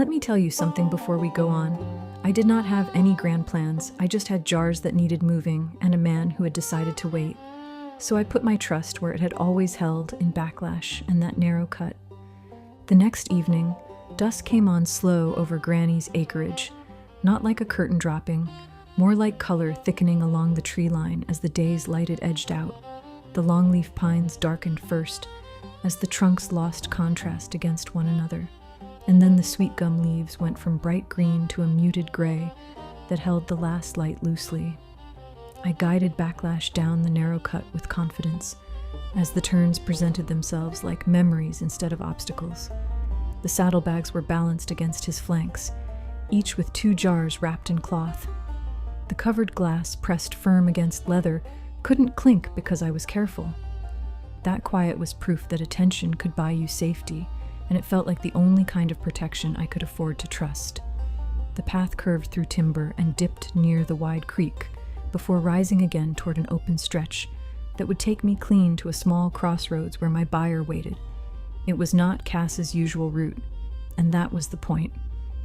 Let me tell you something before we go on. I did not have any grand plans. I just had jars that needed moving and a man who had decided to wait. So I put my trust where it had always held, in Backlash and that narrow cut. The next evening, dusk came on slow over Granny's acreage, not like a curtain dropping, more like color thickening along the tree line as the day's lighted edged out. The longleaf pines darkened first, as the trunks lost contrast against one another, and then the sweet gum leaves went from bright green to a muted gray that held the last light loosely. I guided Backlash down the narrow cut with confidence, as the turns presented themselves like memories instead of obstacles. The saddlebags were balanced against his flanks, each with 2 jars wrapped in cloth. The covered glass, pressed firm against leather, couldn't clink because I was careful. That quiet was proof that attention could buy you safety, and it felt like the only kind of protection I could afford to trust. The path curved through timber and dipped near the wide creek, before rising again toward an open stretch that would take me clean to a small crossroads where my buyer waited. It was not Cass's usual route, and that was the point.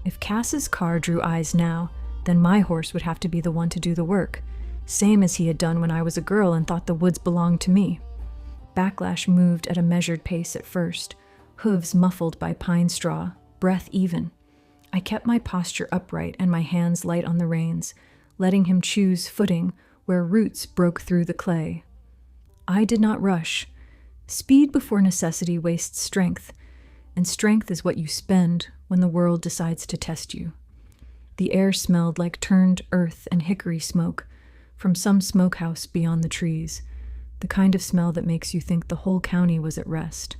If Cass's car drew eyes now, then my horse would have to be the one to do the work, same as he had done when I was a girl and thought the woods belonged to me. Backlash moved at a measured pace at first, hooves muffled by pine straw, breath even. I kept my posture upright and my hands light on the reins, letting him choose footing where roots broke through the clay. I did not rush. Speed before necessity wastes strength, and strength is what you spend when the world decides to test you. The air smelled like turned earth and hickory smoke from some smokehouse beyond the trees, the kind of smell that makes you think the whole county was at rest.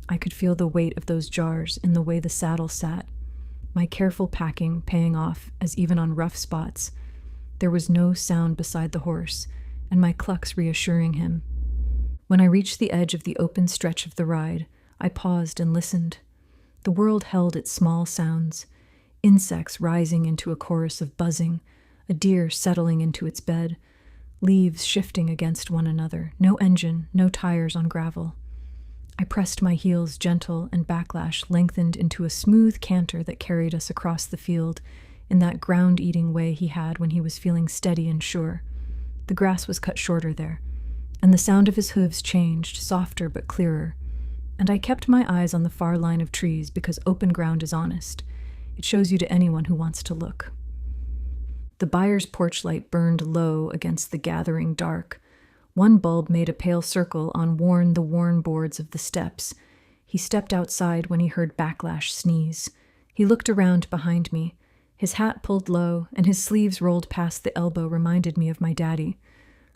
I could feel the weight of those jars in the way the saddle sat, my careful packing paying off as even on rough spots, there was no sound beside the horse, and my clucks reassuring him. When I reached the edge of the open stretch of the ride, I paused and listened. The world held its small sounds, insects rising into a chorus of buzzing, a deer settling into its bed, leaves shifting against one another, no engine, no tires on gravel. I pressed my heels gentle, and Backlash lengthened into a smooth canter that carried us across the field in that ground-eating way he had when he was feeling steady and sure. The grass was cut shorter there, and the sound of his hooves changed, softer but clearer. And I kept my eyes on the far line of trees because open ground is honest. It shows you to anyone who wants to look. The buyer's porch light burned low against the gathering dark. One bulb made a pale circle on the worn boards of the steps. He stepped outside when he heard Backlash sneeze. He looked around behind me. His hat pulled low, and his sleeves rolled past the elbow reminded me of my daddy.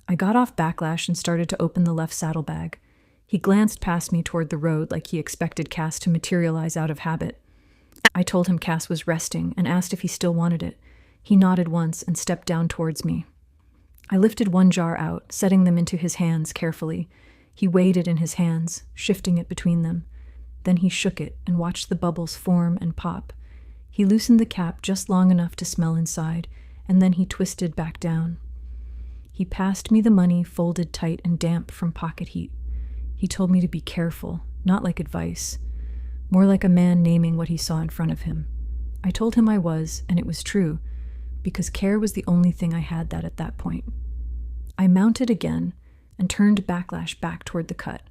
I got off Backlash and started to open the left saddlebag. He glanced past me toward the road like he expected Cass to materialize out of habit. I told him Cass was resting and asked if he still wanted it. He nodded once and stepped down towards me. I lifted 1 jar out, setting them into his hands carefully. He weighed it in his hands, shifting it between them. Then he shook it and watched the bubbles form and pop. He loosened the cap just long enough to smell inside, and then he twisted back down. He passed me the money folded tight and damp from pocket heat. He told me to be careful, not like advice, more like a man naming what he saw in front of him. I told him I was, and it was true, because care was the only thing I had at that point. I mounted again and turned Backlash back toward the cut.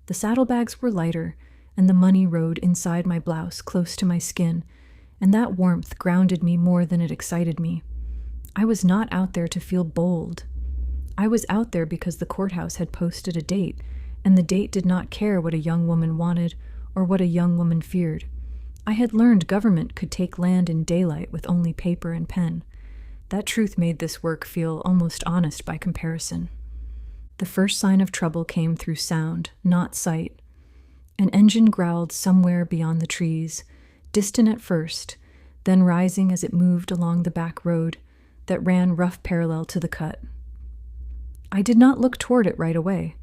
The saddlebags were lighter, and the money rode inside my blouse, close to my skin, and that warmth grounded me more than it excited me. I was not out there to feel bold. I was out there because the courthouse had posted a date, and the date did not care what a young woman wanted or what a young woman feared. I had learned government could take land in daylight with only paper and pen. That truth made this work feel almost honest by comparison. The first sign of trouble came through sound, not sight. An engine growled somewhere beyond the trees, distant at first, then rising as it moved along the back road that ran rough parallel to the cut. I did not look toward it right away.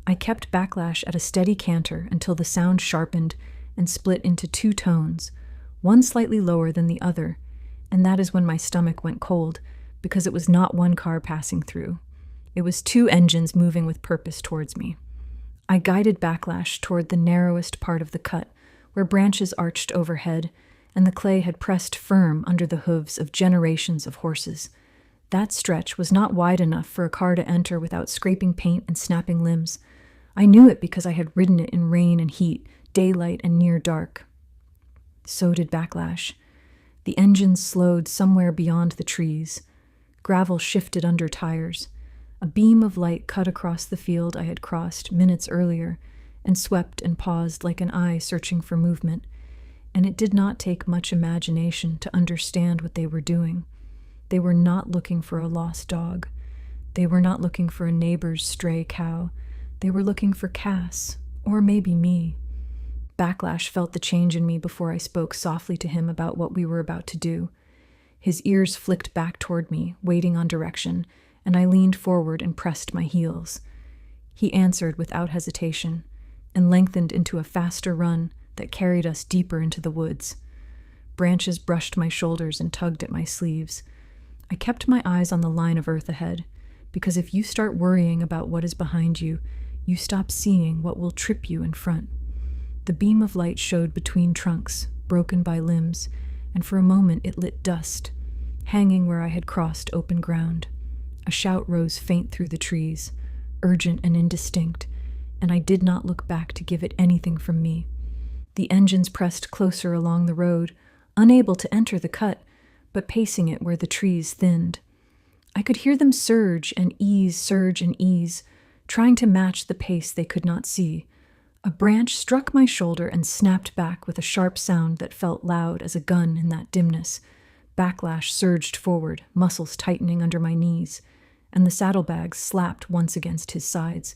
I kept Backlash at a steady canter until the sound sharpened and split into 2 tones, one slightly lower than the other, and that is when my stomach went cold, because it was not 1 car passing through. It was 2 engines moving with purpose towards me. I guided Backlash toward the narrowest part of the cut, where branches arched overhead, and the clay had pressed firm under the hooves of generations of horses. That stretch was not wide enough for a car to enter without scraping paint and snapping limbs. I knew it because I had ridden it in rain and heat, daylight and near dark. So did Backlash. The engine slowed somewhere beyond the trees. Gravel shifted under tires. A beam of light cut across the field I had crossed minutes earlier and swept and paused like an eye searching for movement. And it did not take much imagination to understand what they were doing. They were not looking for a lost dog. They were not looking for a neighbor's stray cow. They were looking for Cass, or maybe me. Backlash felt the change in me before I spoke softly to him about what we were about to do. His ears flicked back toward me, waiting on direction, and I leaned forward and pressed my heels. He answered without hesitation, and lengthened into a faster run that carried us deeper into the woods. Branches brushed my shoulders and tugged at my sleeves. I kept my eyes on the line of earth ahead, because if you start worrying about what is behind you, you stop seeing what will trip you in front. The beam of light showed between trunks, broken by limbs, and for a moment it lit dust, hanging where I had crossed open ground. A shout rose faint through the trees, urgent and indistinct, and I did not look back to give it anything from me. The engines pressed closer along the road, unable to enter the cut, but pacing it where the trees thinned. I could hear them surge and ease, trying to match the pace they could not see. A branch struck my shoulder and snapped back with a sharp sound that felt loud as a gun in that dimness. Backlash surged forward, muscles tightening under my knees, and the saddlebags slapped once against his sides,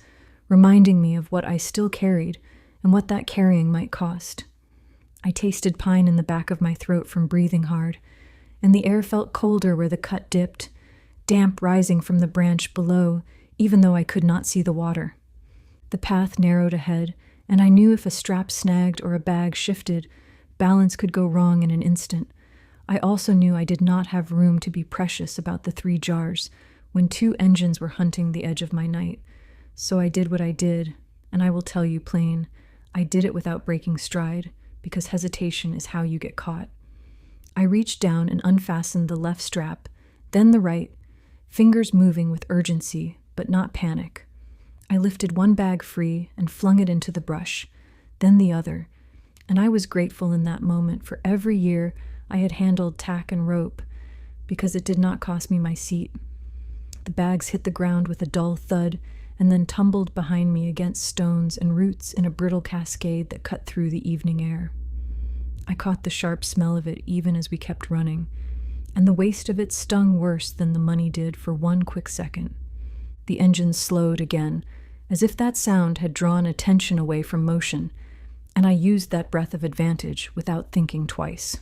reminding me of what I still carried and what that carrying might cost. I tasted pine in the back of my throat from breathing hard, and the air felt colder where the cut dipped, damp rising from the branch below, even though I could not see the water. The path narrowed ahead, and I knew if a strap snagged or a bag shifted, balance could go wrong in an instant. I also knew I did not have room to be precious about the 3 jars when 2 engines were hunting the edge of my night. So I did what I did, and I will tell you plain, I did it without breaking stride, because hesitation is how you get caught. I reached down and unfastened the left strap, then the right, fingers moving with urgency, but not panic. I lifted one bag free and flung it into the brush, then the other, and I was grateful in that moment for every year I had handled tack and rope, because it did not cost me my seat. The bags hit the ground with a dull thud and then tumbled behind me against stones and roots in a brittle cascade that cut through the evening air. I caught the sharp smell of it even as we kept running, and the waste of it stung worse than the money did for one quick second. The engine slowed again, as if that sound had drawn attention away from motion, and I used that breath of advantage without thinking twice.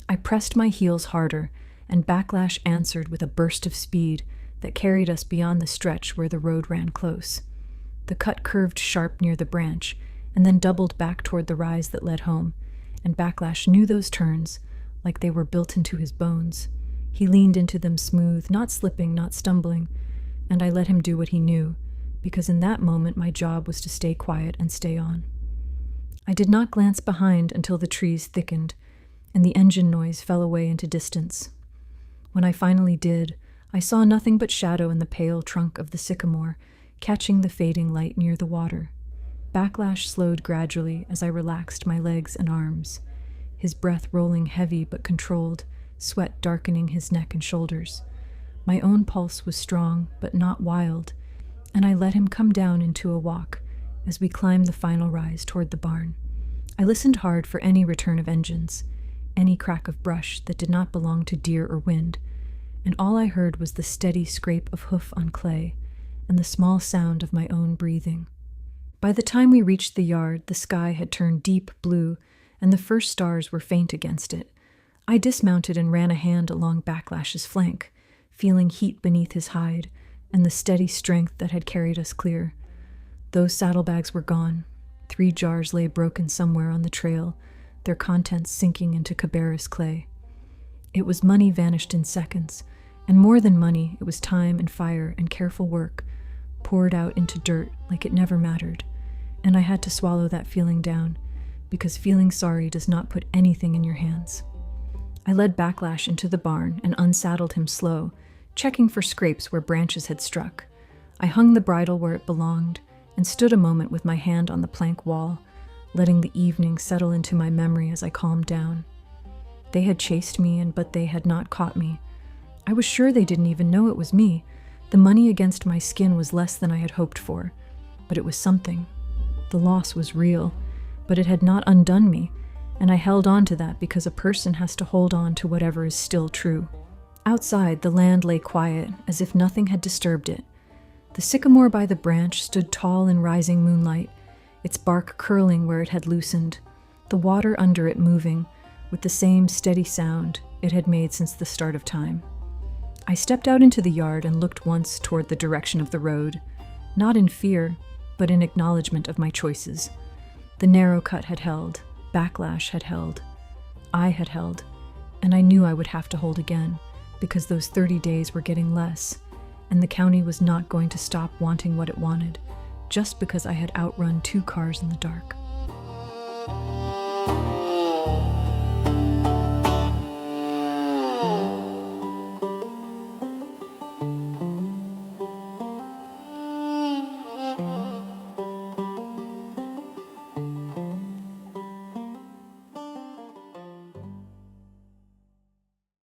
I pressed my heels harder, and Backlash answered with a burst of speed that carried us beyond the stretch where the road ran close. The cut curved sharp near the branch, and then doubled back toward the rise that led home, and Backlash knew those turns like they were built into his bones. He leaned into them smooth, not slipping, not stumbling, and I let him do what he knew, because in that moment my job was to stay quiet and stay on. I did not glance behind until the trees thickened, and the engine noise fell away into distance. When I finally did, I saw nothing but shadow in the pale trunk of the sycamore, catching the fading light near the water. Backlash slowed gradually as I relaxed my legs and arms, his breath rolling heavy but controlled, sweat darkening his neck and shoulders. My own pulse was strong but not wild, and I let him come down into a walk as we climbed the final rise toward the barn. I listened hard for any return of engines, any crack of brush that did not belong to deer or wind, and all I heard was the steady scrape of hoof on clay and the small sound of my own breathing. By the time we reached the yard, the sky had turned deep blue, and the first stars were faint against it. I dismounted and ran a hand along Backlash's flank, feeling heat beneath his hide and the steady strength that had carried us clear. Those saddlebags were gone. 3 jars lay broken somewhere on the trail, their contents sinking into Cabarrus clay. It was money vanished in seconds, and more than money, it was time and fire and careful work, poured out into dirt like it never mattered, and I had to swallow that feeling down, because feeling sorry does not put anything in your hands. I led Backlash into the barn and unsaddled him slow, checking for scrapes where branches had struck. I hung the bridle where it belonged and stood a moment with my hand on the plank wall, letting the evening settle into my memory as I calmed down. They had chased me, but they had not caught me. I was sure they didn't even know it was me. The money against my skin was less than I had hoped for, but it was something. The loss was real, but it had not undone me, and I held on to that because a person has to hold on to whatever is still true. Outside, the land lay quiet, as if nothing had disturbed it. The sycamore by the branch stood tall in rising moonlight, its bark curling where it had loosened, the water under it moving, with the same steady sound it had made since the start of time. I stepped out into the yard and looked once toward the direction of the road, not in fear, but in acknowledgement of my choices. The narrow cut had held, Backlash had held, I had held, and I knew I would have to hold again, because those 30 days were getting less, and the county was not going to stop wanting what it wanted, just because I had outrun 2 cars in the dark.